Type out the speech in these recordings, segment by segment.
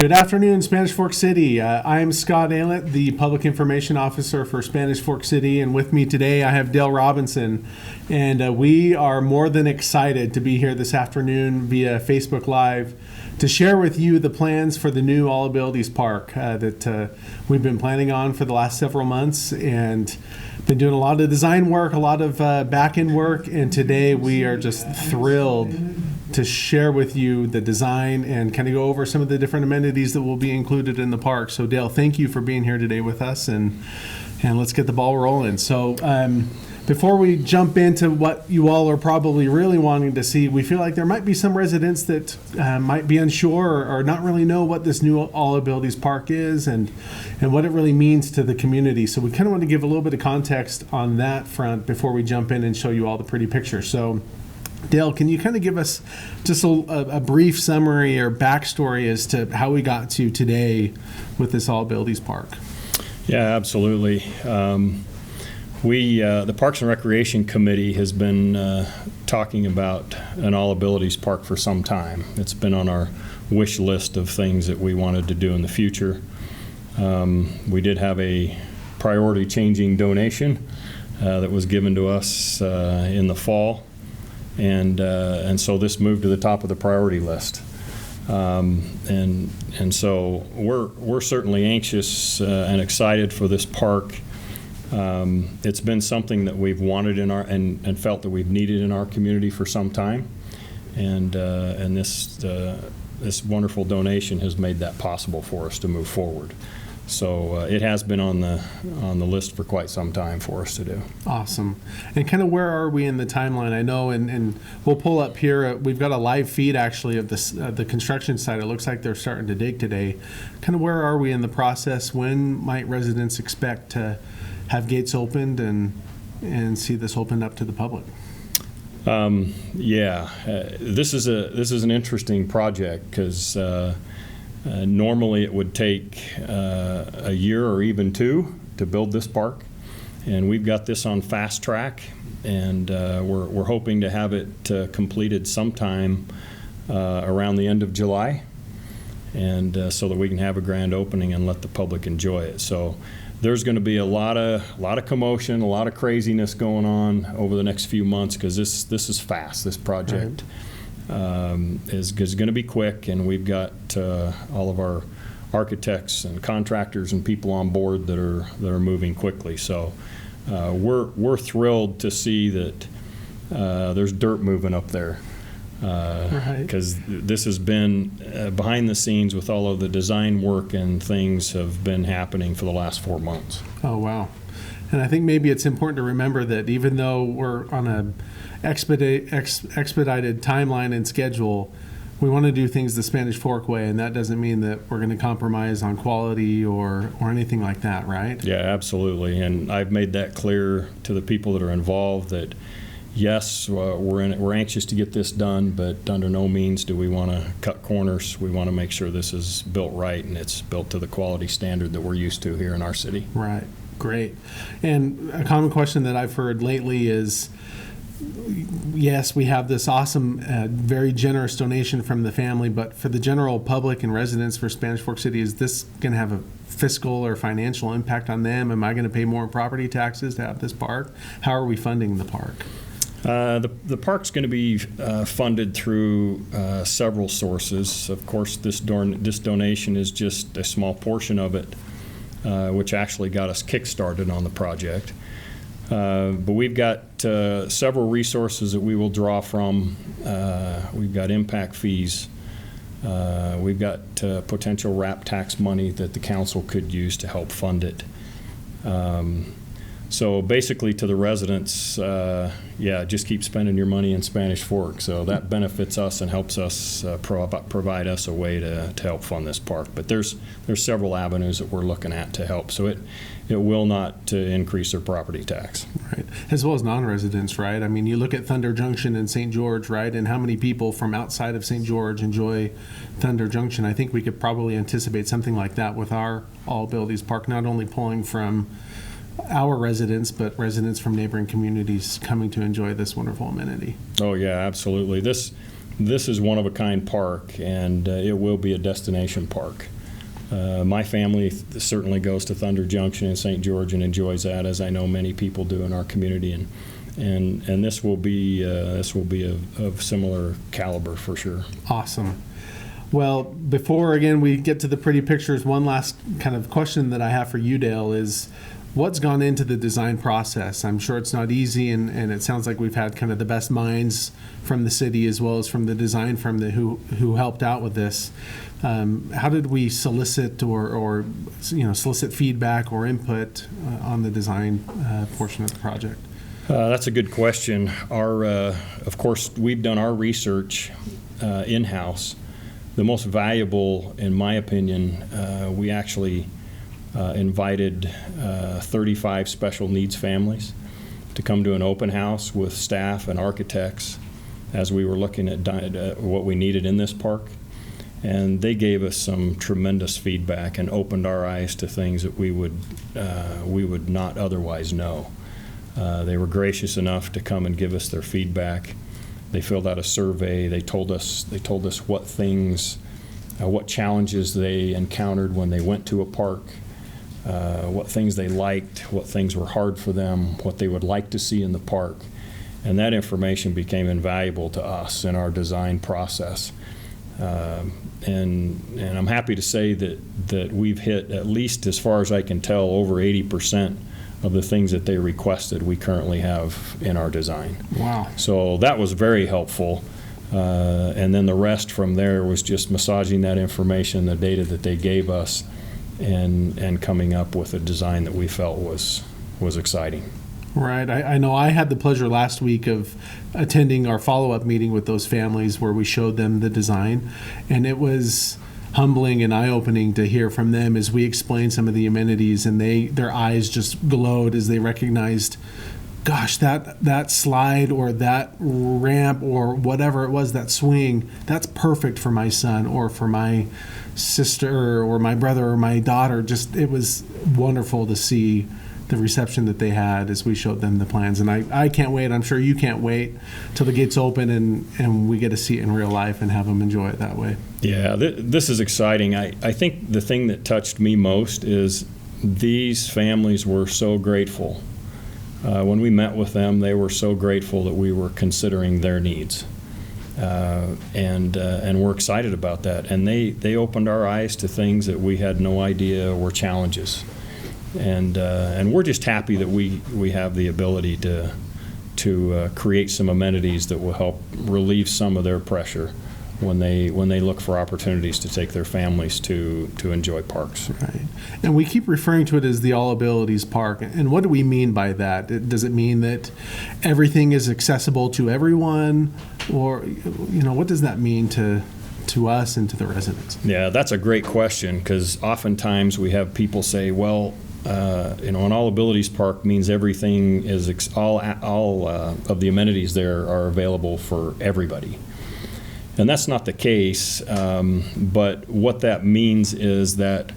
Good afternoon, Spanish Fork City. I'm Scott Aylett, the Public Information Officer for Spanish Fork City, and with me today I have Dale Robinson, and we are more than excited to be here this afternoon via Facebook Live to share with you the plans for the new All Abilities Park that we've been planning on for the last several months, and been doing a lot of design work, a lot of back-end work, and today we are just thrilled to share with you the design and kind of go over some of the different amenities that will be included in the park. So Dale, thank you for being here today with us, and let's get the ball rolling. So before we jump into what you all are probably really wanting to see, we feel like there might be some residents that might be unsure or not really know what this new All Abilities Park is and what it really means to the community. So we kind of want to give a little bit of context on that front before we jump in and show you all the pretty pictures. So Dale, can you kind of give us just a brief summary or backstory as to how we got to today with this All Abilities Park? Yeah, absolutely. The Parks and Recreation Committee has been talking about an All Abilities Park for some time. It's been on our wish list of things that we wanted to do in the future. We did have a priority changing donation that was given to us in the fall. And so this moved to the top of the priority list, and so we're certainly anxious and excited for this park. It's been something that we've wanted in our and felt that we've needed in our community for some time, and this wonderful donation has made that possible for us to move forward. So it has been on the list for quite some time for us to do. Awesome. And kind of where are we in the timeline? I know, and we'll pull up here. We've got a live feed actually of this the construction site. It looks like they're starting to dig today. Kind of where are we in the process? When might residents expect to have gates opened and see this opened up to the public? This is an interesting project because. Normally it would take a year or even two to build this park, and we've got this on fast track, and we're hoping to have it completed sometime around the end of July, and so that we can have a grand opening and let the public enjoy it. So there's going to be a lot of commotion, a lot of craziness going on over the next few months because this is fast. This project. Right. Is going to be quick, and we've got all of our architects and contractors and people on board that are moving quickly. So we're thrilled to see that there's dirt moving up there because this has been behind the scenes with all of the design work and things have been happening for the last 4 months. Oh wow! And I think maybe it's important to remember that even though we're on a expedited timeline and schedule, we want to do things the Spanish Fork way, and that doesn't mean that we're going to compromise on quality or anything like that, right? Yeah, absolutely. And I've made that clear to the people that are involved that yes, we're anxious to get this done, but under no means do we want to cut corners. We want to make sure this is built right and it's built to the quality standard that we're used to here in our city. Right. Great. And a common question that I've heard lately is, yes, we have this awesome, very generous donation from the family, but for the general public and residents for Spanish Fork City, is this going to have a fiscal or financial impact on them? Am I going to pay more property taxes to have this park? How are we funding the park? The park's going to be funded through several sources. Of course, this donation is just a small portion of it, which actually got us kick-started on the project. But we've got several resources that we will draw from. We've got impact fees. We've got potential RAP tax money that the council could use to help fund it. So basically to the residents, just keep spending your money in Spanish Fork. So that benefits us and helps us provide us a way to help fund this park. But there's several avenues that we're looking at to help. So it will not increase their property tax. Right. As well as non-residents, right? I mean, you look at Thunder Junction in St. George, right? And how many people from outside of St. George enjoy Thunder Junction. I think we could probably anticipate something like that with our All Abilities Park, not only pulling from our residents, but residents from neighboring communities coming to enjoy this wonderful amenity. Oh yeah, absolutely. this is one-of-a-kind park, and it will be a destination park. My family certainly goes to Thunder Junction in St. George and enjoys that, as I know many people do in our community, and this will be of similar caliber for sure. Awesome. Well, before again we get to the pretty pictures, one last kind of question that I have for you, Dale, is what's gone into the design process? I'm sure it's not easy, and it sounds like we've had kind of the best minds from the city as well as from the design firm who helped out with this. How did we solicit or solicit feedback or input on the design portion of the project? That's a good question. Of course, we've done our research in-house. The most valuable, in my opinion, we actually invited 35 special needs families to come to an open house with staff and architects as we were looking at what we needed in this park. And they gave us some tremendous feedback and opened our eyes to things that we would not otherwise know. They were gracious enough to come and give us their feedback. They filled out a survey. They told us what things, what challenges they encountered when they went to a park, what things they liked, what things were hard for them, what they would like to see in the park. And that information became invaluable to us in our design process. And I'm happy to say that we've hit, at least as far as I can tell, over 80% of the things that they requested we currently have in our design. Wow. So that was very helpful. And then the rest from there was just massaging that information, the data that they gave us, and coming up with a design that we felt was exciting. Right. I know I had the pleasure last week of attending our follow-up meeting with those families where we showed them the design, and it was humbling and eye-opening to hear from them as we explained some of the amenities, and their eyes just glowed as they recognized, gosh, that slide or that ramp or whatever it was, that swing, that's perfect for my son or for my sister or my brother or my daughter. Just, it was wonderful to see the reception that they had as we showed them the plans. And I can't wait. I'm sure you can't wait till the gates open and we get to see it in real life and have them enjoy it that way. Yeah, this is exciting. I think the thing that touched me most is these families were so grateful. When we met with them, they were so grateful that we were considering their needs. And we're excited about that. And they opened our eyes to things that we had no idea were challenges. And we're just happy that we have the ability to create some amenities that will help relieve some of their pressure when they look for opportunities to take their families to enjoy parks. Right. And we keep referring to it as the All Abilities Park. And what do we mean by that? Does it mean that everything is accessible to everyone? Or, what does that mean to us and to the residents? Yeah, that's a great question, because oftentimes we have people say, well, an All Abilities Park means everything is all of the amenities there are available for everybody. And that's not the case, but what that means is that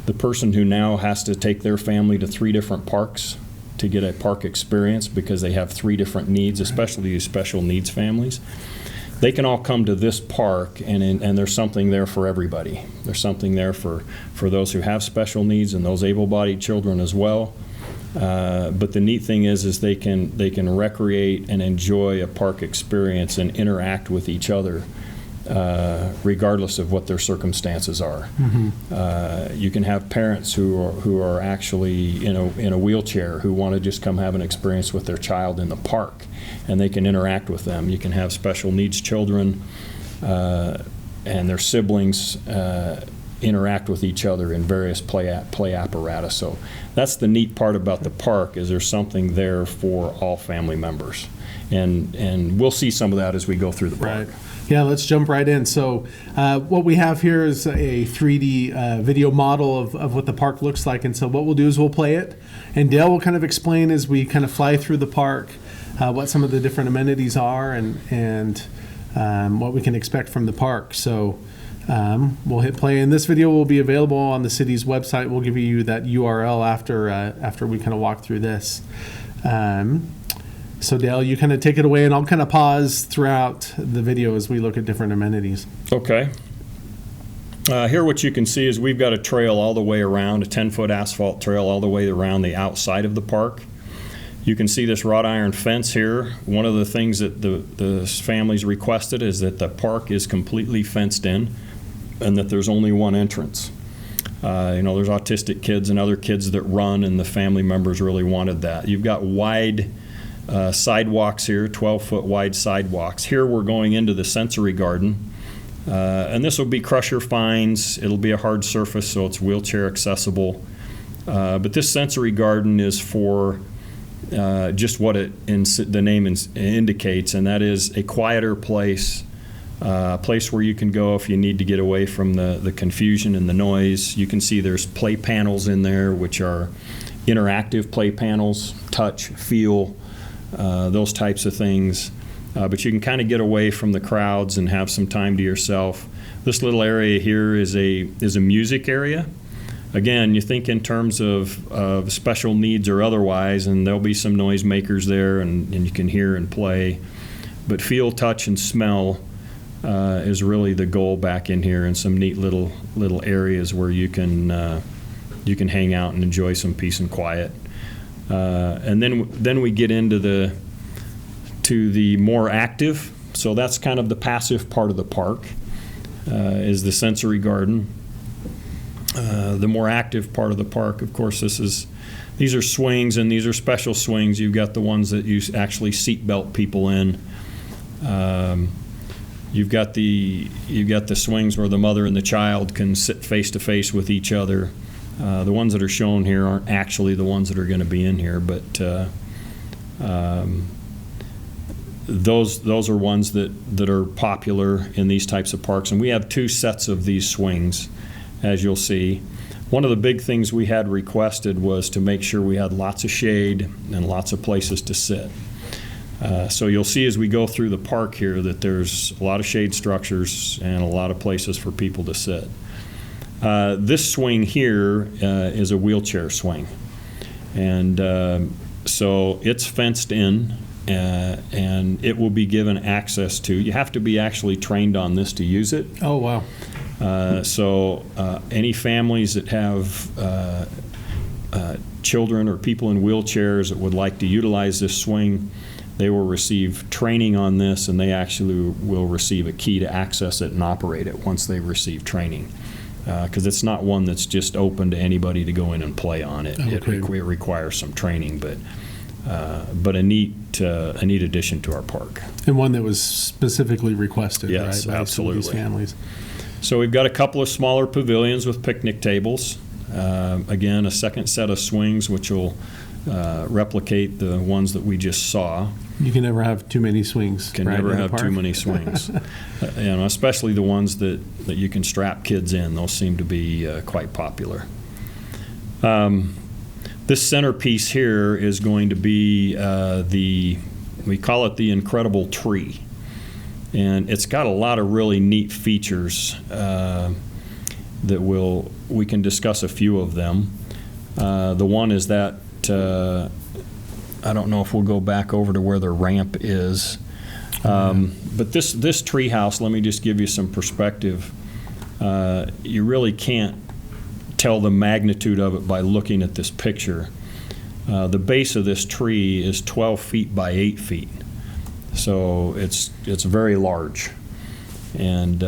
the person who now has to take their family to 3 different parks to get a park experience because they have 3 different needs, especially these special needs families, they can all come to this park, and there's something there for everybody. There's something there for those who have special needs and those able-bodied children as well. But the neat thing is they can recreate and enjoy a park experience and interact with each other, regardless of what their circumstances are. Mm-hmm. You can have parents who are actually in a wheelchair who want to just come have an experience with their child in the park, and they can interact with them. You can have special needs children and their siblings interact with each other in various play apparatus. So that's the neat part about the park, is there's something there for all family members. And we'll see some of that as we go through the park. Right. Yeah, let's jump right in. So what we have here is a 3D video model of what the park looks like. And so what we'll do is we'll play it, and Dale will kind of explain as we kind of fly through the park what some of the different amenities are and what we can expect from the park. So we'll hit play, and this video will be available on the city's website. We'll give you that URL after we kind of walk through this. So Dale, you kind of take it away, and I'll kind of pause throughout the video as we look at different amenities. Okay. Here what you can see is we've got a trail all the way around, a 10-foot asphalt trail all the way around the outside of the park. You can see this wrought iron fence here. One of the things that the families requested is that the park is completely fenced in and that there's only one entrance. There's autistic kids and other kids that run, and the family members really wanted that. You've got wide sidewalks here, 12-foot wide sidewalks. Here we're going into the sensory garden, and this will be crusher fines. It'll be a hard surface, so it's wheelchair accessible. But this sensory garden is for just what the name indicates, and that is a quieter place, a place where you can go if you need to get away from the confusion and the noise. You can see there's play panels in there, which are interactive play panels, touch, feel, those types of things. But you can kind of get away from the crowds and have some time to yourself. This little area here is a music area. Again, you think in terms of special needs or otherwise, and there'll be some noisemakers there, and you can hear and play. But feel, touch, and smell is really the goal back in here, and some neat little areas where you can hang out and enjoy some peace and quiet. And then we get into the more active. So that's kind of the passive part of the park, is the sensory garden. The more active part of the park, of course, these are swings, and these are special swings. You've got the ones that you actually seatbelt people in. You've got the swings where the mother and the child can sit face to face with each other. The ones that are shown here aren't actually the ones that are going to be in here, but those are ones that are popular in these types of parks. And we have two sets of these swings, as you'll see. One of the big things we had requested was to make sure we had lots of shade and lots of places to sit. So you'll see as we go through the park here that there's a lot of shade structures and a lot of places for people to sit. This swing here is a wheelchair swing. And so it's fenced in, and it will be given access to. You have to be actually trained on this to use it. Oh, wow. So any families that have children or people in wheelchairs that would like to utilize this swing, they will receive training on this, and they actually will receive a key to access it and operate it once they receive training. Because it's not one that's just open to anybody to go in and play on it. Okay. It requires some training, but a neat addition to our park. And one that was specifically requested, yes, right? By absolutely. Some of these families. So we've got a couple of smaller pavilions with picnic tables. Again, a second set of swings, which will replicate the ones that we just saw. You can never have too many swings. Can never have too many swings. Especially the ones that you can strap kids in. Those seem to be quite popular. This centerpiece here is going to be we call it the Incredible Tree. And it's got a lot of really neat features that we can discuss a few of them. The one is that I don't know if we'll go back over to where the ramp is. But this tree house, let me just give you some perspective. You really can't tell the magnitude of it by looking at this picture. The base of this tree is 12 feet by 8 feet. So it's very large. And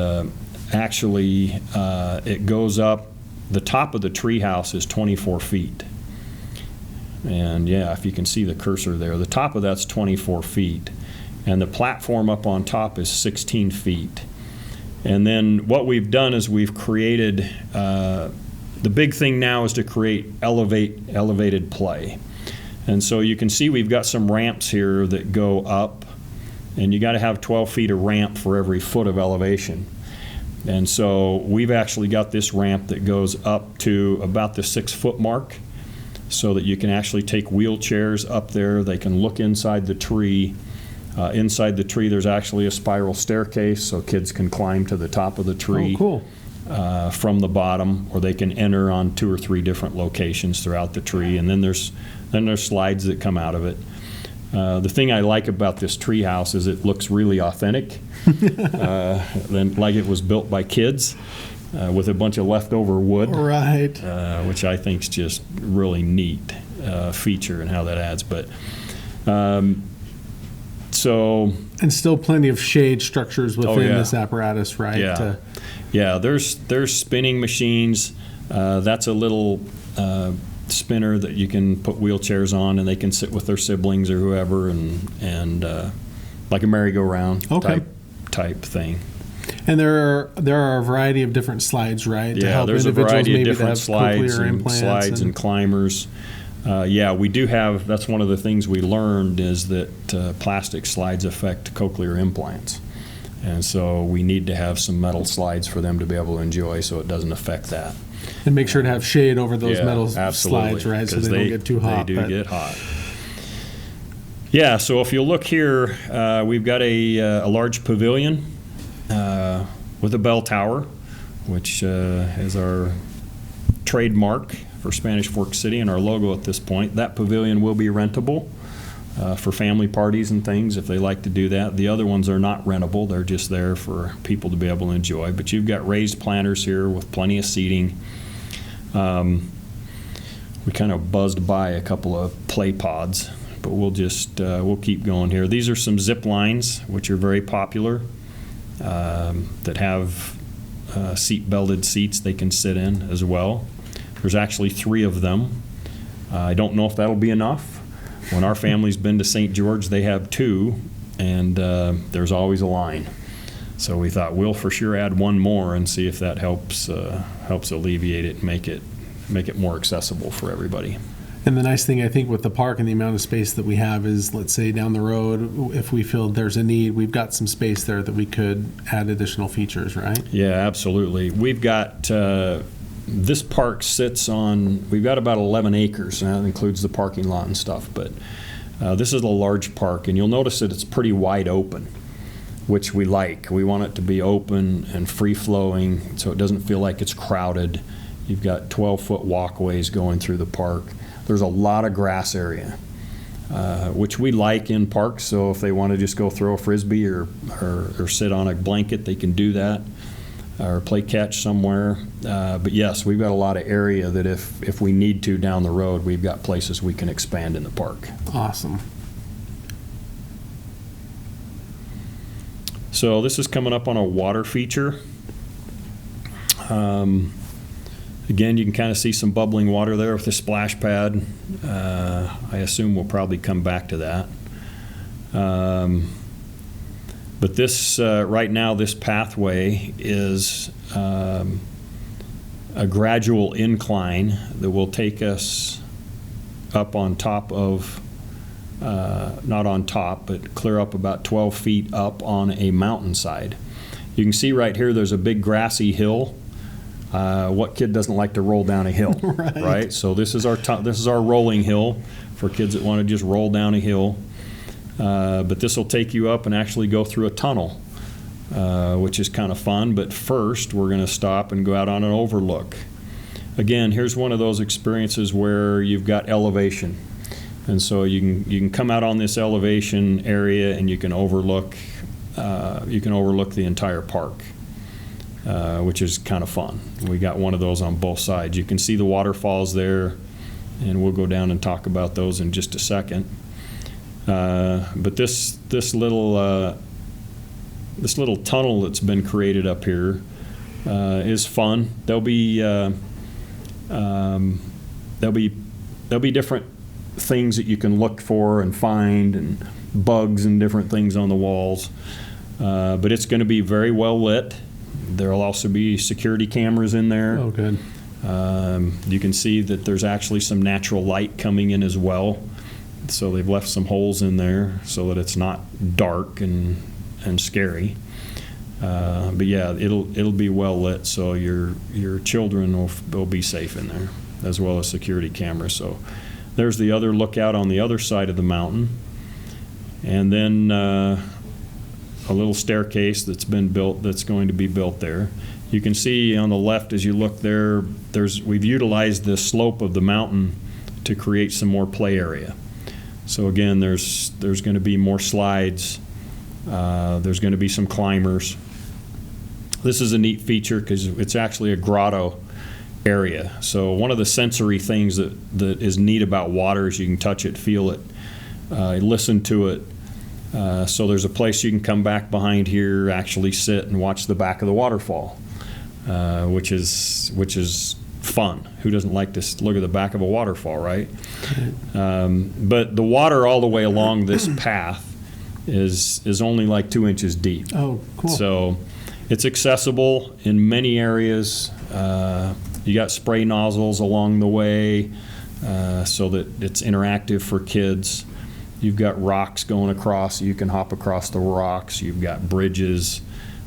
actually, it goes up, the top of the tree house is 24 feet. And yeah, if you can see the cursor there, the top of that's 24 feet. And the platform up on top is 16 feet. And then what we've done is we've created, the big thing now is to create elevated play. And so you can see we've got some ramps here that go up, and you got to have 12 feet of ramp for every foot of elevation. And so we've actually got this ramp that goes up to about the 6-foot mark, so that you can actually take wheelchairs up there. They can look inside the tree. Inside the tree, there's actually a spiral staircase, so kids can climb to the top of the tree. Oh, cool. From the bottom, or they can enter on 2 or 3 different locations throughout the tree. And then there's slides that come out of it. The thing I like about this treehouse is it looks really authentic, like it was built by kids with a bunch of leftover wood, Right. which I think is just really neat feature and how that adds. But so And still plenty of shade structures within yeah. this apparatus, right? Yeah. Yeah, there's spinning machines. That's a little spinner that you can put wheelchairs on, and they can sit with their siblings or whoever, and like a merry-go-round type thing. And there are a variety of different slides, right? to Yeah, help there's a individuals variety of maybe that different have slides cochlear and implants climbers. Yeah, we do have. That's one of the things we learned is that plastic slides affect cochlear implants. And so we need to have some metal slides for them to be able to enjoy so it doesn't affect that. And make sure to have shade over those metal absolutely, slides, right? So 'cause they don't get too hot. They do get hot. Yeah, so if you look here, we've got a large pavilion with a bell tower, which is our trademark for Spanish Fork City and our logo at this point. That pavilion will be rentable for family parties and things if they like to do that. The other ones are not rentable. They're just there for people to be able to enjoy. But you've got raised planters here with plenty of seating. We kind of buzzed by a couple of play pods, but we'll keep going here. These are some zip lines, which are very popular, that have seat belted seats they can sit in as well. There's actually 3 of them. I don't know if that'll be enough. When our family's been to St. George, they have 2, and there's always a line. So we thought we'll for sure add 1 more and see if that helps alleviate it and make it more accessible for everybody. And the nice thing, I think, with the park and the amount of space that we have is, let's say down the road, if we feel there's a need, we've got some space there that we could add additional features, right? Yeah, absolutely. We've got, this park sits on, we've got about 11 acres, and that includes the parking lot and stuff, but this is a large park, and you'll notice that it's pretty wide open, which we like. We want it to be open and free-flowing so it doesn't feel like it's crowded. You've got 12-foot walkways going through the park. There's a lot of grass area, which we like in parks, so if they want to just go throw a Frisbee or sit on a blanket, they can do that, or play catch somewhere. But yes, we've got a lot of area that if we need to down the road, we've got places we can expand in the park. Awesome. So this is coming up on a water feature. Again, you can kind of see some bubbling water there with the splash pad. I assume we'll probably come back to that. But this, right now, this pathway is a gradual incline that will take us up on top of, not on top, but clear up about 12 feet up on a mountainside. You can see right here there's a big grassy hill. What kid doesn't like to roll down a hill, right? So this is our rolling hill for kids that want to just roll down a hill. But this will take you up and actually go through a tunnel, which is kind of fun. But first, we're going to stop and go out on an overlook. Again, here's one of those experiences where you've got elevation, and so you can come out on this elevation area and you can overlook the entire park. Which is kind of fun. We got one of those on both sides. You can see the waterfalls there, and we'll go down and talk about those in just a second. But this little tunnel that's been created up here is fun. There'll be different things that you can look for and find, and bugs and different things on the walls. But it's going to be very well lit. There'll also be security cameras in there. Oh, good. You can see that there's actually some natural light coming in as well. So they've left some holes in there so that it's not dark and scary. But yeah, it'll be well lit, so your children will be safe in there, as well as security cameras. So there's the other lookout on the other side of the mountain, and then a little staircase that's been built, that's going to be built there. You can see on the left as you look there, we've utilized the slope of the mountain to create some more play area. So again, there's going to be more slides. There's going to be some climbers. This is a neat feature because it's actually a grotto area. So one of the sensory things that is neat about water is you can touch it, feel it, listen to it. So there's a place you can come back behind here, actually sit and watch the back of the waterfall, which is fun. Who doesn't like to look at the back of a waterfall, right? But the water all the way along this path is only like 2 inches deep. Oh, cool. So it's accessible in many areas. You got spray nozzles along the way so that it's interactive for kids. You've got rocks going across. You can hop across the rocks. You've got bridges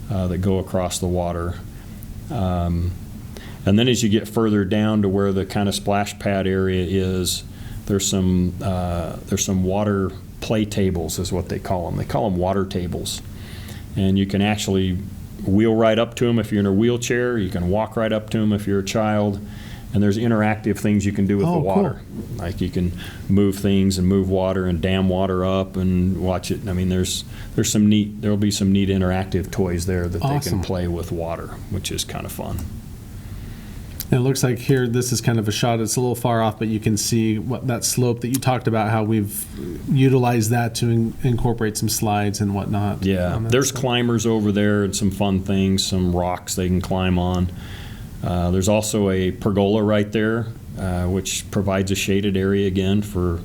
that go across the water. And then as you get further down to where the kind of splash pad area is, there's some water play tables is what they call them. They call them water tables. And you can actually wheel right up to them if you're in a wheelchair. You can walk right up to them if you're a child. And there's interactive things you can do with the water. Cool. Like you can move things and move water and dam water up and watch it. I mean, there'll be some neat interactive toys there that they can play with water, which is kind of fun. And it looks like here, this is kind of a shot. It's a little far off, but you can see that slope that you talked about, how we've utilized that to incorporate some slides and whatnot. Yeah, there's climbers over there and some fun things, some rocks they can climb on. There's also a pergola right there, which provides a shaded area again for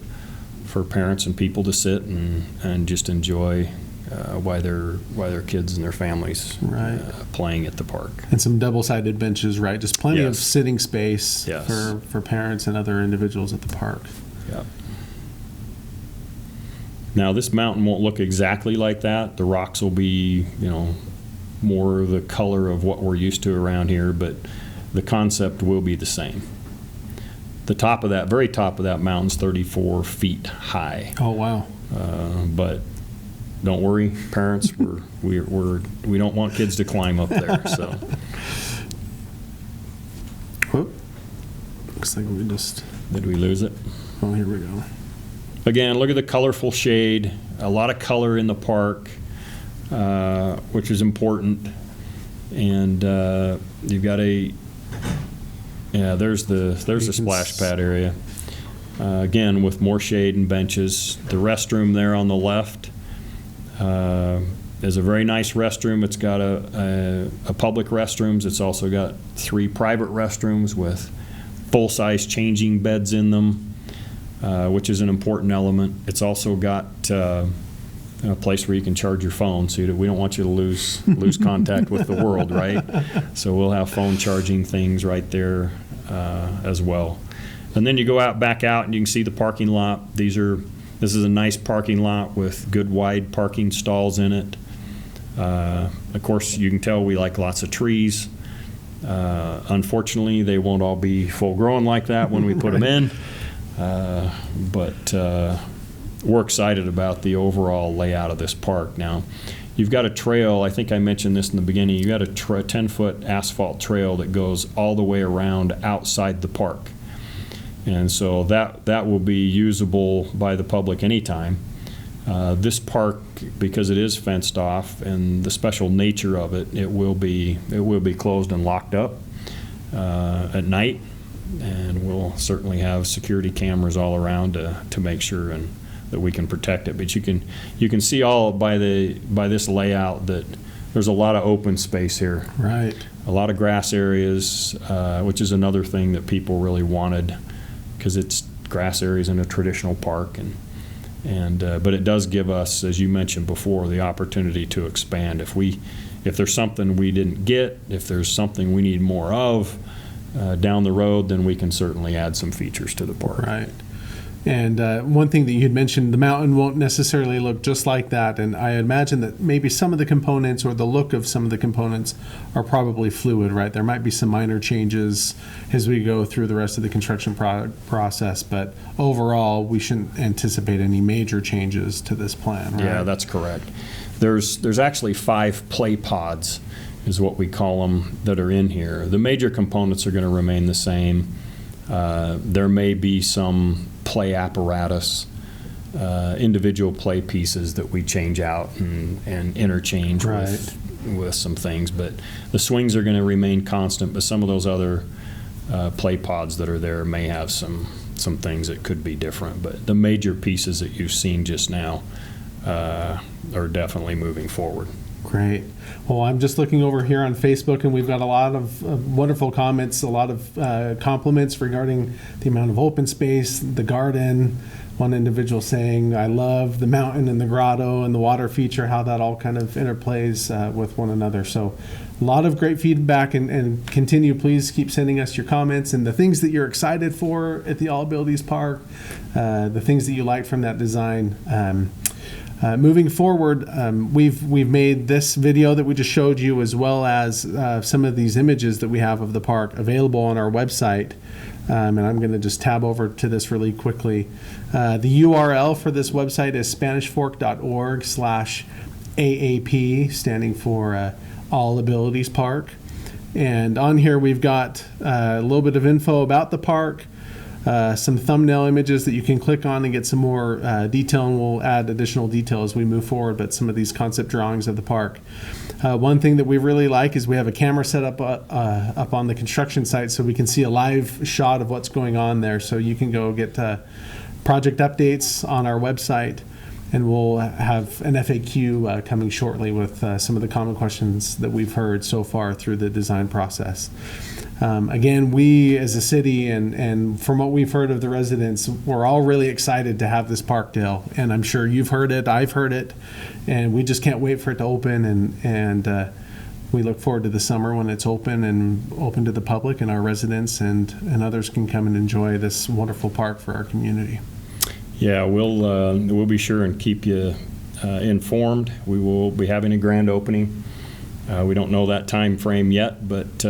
parents and people to sit and just enjoy while their kids and their families playing at the park. And some double-sided benches, right? Just plenty of sitting space for parents and other individuals at the park. Yeah. Now this mountain won't look exactly like that. The rocks will be, more the color of what we're used to around here, but the concept will be the same. The very top of that mountain's 34 feet high. Oh wow! But don't worry, parents. we don't want kids to climb up there. So. Whoop. Looks like we just. Did we lose it? Oh, here we go. Again, look at the colorful shade. A lot of color in the park, which is important. And you've got there's the splash pad area. Again, with more shade and benches. The restroom there on the left is a very nice restroom. It's got a public restrooms. It's also got 3 private restrooms with full-size changing beds in them, which is an important element. It's also got a place where you can charge your phone, so we don't want you to lose contact with the world, right? So we'll have phone charging things right there as well. And then you go back out and you can see the parking lot. This is a nice parking lot with good wide parking stalls in it. Of course, you can tell we like lots of trees. Unfortunately, they won't all be full grown like that when we put them in. But we're excited about the overall layout of this park. Now, you've got a trail, I think I mentioned this in the beginning, you've got a 10-foot asphalt trail that goes all the way around outside the park. And so that will be usable by the public anytime. This park, because it is fenced off and the special nature of it, it will be closed and locked up at night. And we'll certainly have security cameras all around to make sure that we can protect it. But you can see all by this layout that there's a lot of open space here. Right. A lot of grass areas, which is another thing that people really wanted, because it's grass areas in a traditional park, but it does give us, as you mentioned before, the opportunity to expand. If there's something we didn't get, if there's something we need more of down the road, then we can certainly add some features to the park. Right. And one thing that you had mentioned, the mountain won't necessarily look just like that, and I imagine that maybe some of the components or the look of some of the components are probably fluid, right? There might be some minor changes as we go through the rest of the construction process, but overall, we shouldn't anticipate any major changes to this plan, right? Yeah, that's correct. There's actually 5 play pods, is what we call them, that are in here. The major components are going to remain the same. There may be some play apparatus individual play pieces that we change out and interchange Right. with some things. But the swings are going to remain constant, but some of those other play pods that are there may have some things that could be different. But the major pieces that you've seen just now are definitely moving forward. Great. Well, I'm just looking over here on Facebook, and we've got a lot of wonderful comments, a lot of compliments regarding the amount of open space, the garden. One individual saying, I love the mountain and the grotto and the water feature, how that all kind of interplays with one another. So a lot of great feedback, and continue. Please keep sending us your comments and the things that you're excited for at the All Abilities Park, the things that you like from that design. Moving forward, we've made this video that we just showed you, as well as some of these images that we have of the park, available on our website. And I'm going to just tab over to this really quickly. The URL for this website is SpanishFork.org/AAP, standing for All Abilities Park. And on here we've got a little bit of info about the park, some thumbnail images that you can click on and get some more detail, and we'll add additional detail as we move forward, but some of these concept drawings of the park. One thing that we really like is we have a camera set up on the construction site, so we can see a live shot of what's going on there. So you can go get project updates on our website, and we'll have an FAQ coming shortly with some of the common questions that we've heard so far through the design process. Again, we as a city, and from what we've heard of the residents, we're all really excited to have this park, Dale. And I'm sure you've heard it, I've heard it, and we just can't wait for it to open. And we look forward to the summer when it's open and open to the public, and our residents and others can come and enjoy this wonderful park for our community. Yeah, We'll be sure and keep you informed. We will be having a grand opening. We don't know that time frame yet, but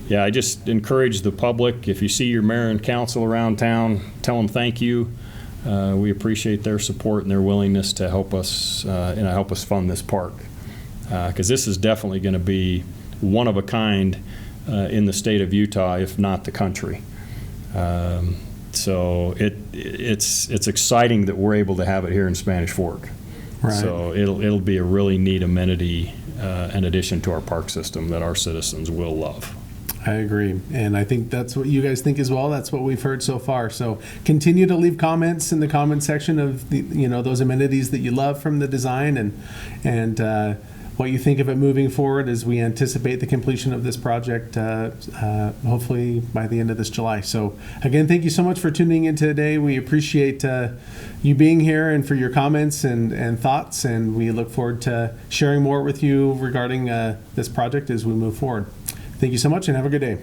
yeah, I just encourage the public, if you see your mayor and council around town, tell them thank you. We appreciate their support and their willingness to help us fund this park, because this is definitely going to be one of a kind in the state of Utah, if not the country. So it's exciting that we're able to have it here in Spanish Fork. Right. So it'll be a really neat amenity in addition to our park system that our citizens will love. I agree, and I think that's what you guys think as well. That's what we've heard so far. So continue to leave comments in the comment section of those amenities that you love from the design, and what you think of it moving forward as we anticipate the completion of this project, hopefully by the end of this July. So again, thank you so much for tuning in today. We appreciate you being here and for your comments and thoughts, and we look forward to sharing more with you regarding this project as we move forward. Thank you so much, and have a good day.